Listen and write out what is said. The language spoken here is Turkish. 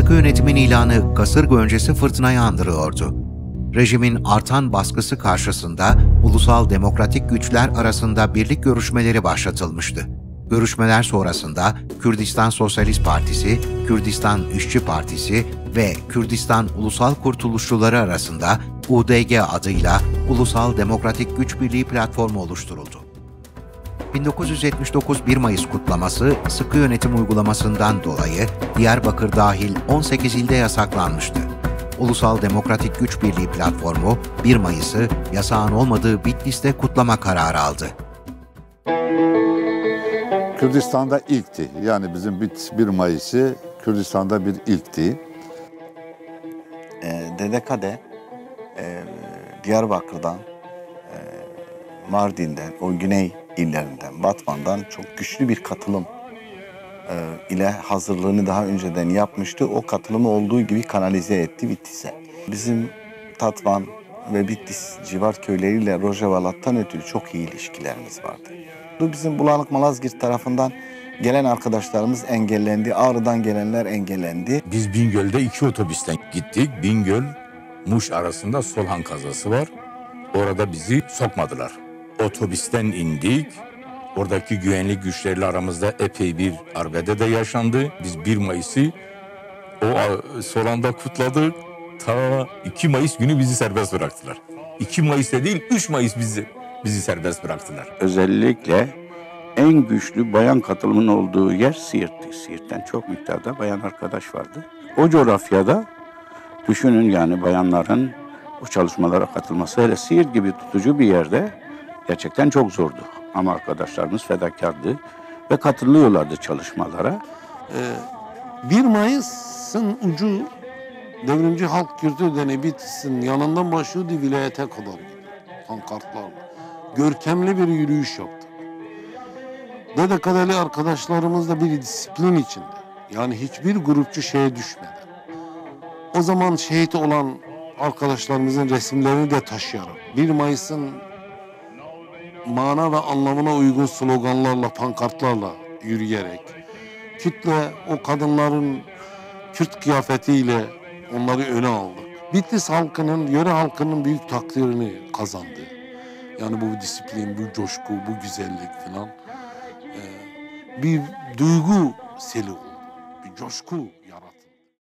Baskı yönetimin ilanı kasırga öncesi fırtınayı andırıyordu. Rejimin artan baskısı karşısında ulusal demokratik güçler arasında birlik görüşmeleri başlatılmıştı. Görüşmeler sonrasında Kürdistan Sosyalist Partisi, Kürdistan İşçi Partisi ve Kürdistan Ulusal Kurtuluşçuları arasında UDG adıyla Ulusal Demokratik Güç Birliği platformu oluşturuldu. 1979 1 Mayıs kutlaması sıkı yönetim uygulamasından dolayı Diyarbakır dahil 18 ilde yasaklanmıştı. Ulusal Demokratik Güç Birliği platformu 1 Mayıs'ı yasağın olmadığı Bitlis'te kutlama kararı aldı. Kürdistan'da ilkti. Yani bizim 1 Mayıs'ı Kürdistan'da bir ilkti. DDK'de Diyarbakır'dan, Mardin'den, o güney illerinden, Batman'dan çok güçlü bir katılım ile hazırlığını daha önceden yapmıştı. O katılımı olduğu gibi kanalize etti Bitlis'e. Bizim Tatvan ve Bitlis civar köyleriyle Rojavala'dan ötürü çok iyi ilişkilerimiz vardı. Bu bizim Bulanık Malazgirt tarafından gelen arkadaşlarımız engellendi. Ağrı'dan gelenler engellendi. Biz Bingöl'de 2 otobüsten gittik. Bingöl, Muş arasında Solhan kazası var. Orada bizi sokmadılar. Otobüsten indik. Oradaki güvenlik güçleriyle aramızda epey bir arbede de yaşandı. Biz 1 Mayıs'ı o Solan'da kutladık. Ta 2 Mayıs günü bizi serbest bıraktılar. 2 Mayıs'ta değil 3 Mayıs bizi serbest bıraktılar. Özellikle en güçlü bayan katılımının olduğu yer Siirt'ti. Siirt'ten çok miktarda bayan arkadaş vardı. O coğrafyada düşünün yani bayanların o çalışmalara katılması, hele Siirt gibi tutucu bir yerde gerçekten çok zordu. Ama arkadaşlarımız fedakardı ve katılıyorlardı çalışmalara. 1 Mayıs'ın ucu Devrimci Halk Kürdü Bitlis'in yanından başlıyordu, vilayete kadar pankartlarla. Görkemli bir yürüyüş yaptık. DDK'li arkadaşlarımız da bir disiplin içinde. Yani hiçbir grupçu şeye düşmeden. O zaman şehit olan arkadaşlarımızın resimlerini de taşıyarak 1 Mayıs'ın mana ve anlamına uygun sloganlarla, pankartlarla yürüyerek, kütle o kadınların Kürt kıyafetiyle onları öne aldık. Bitlis halkının, yöre halkının büyük takdirini kazandı. Yani bu disiplin, bu coşku, bu güzellik falan bir duygu seli oldu, bir coşku.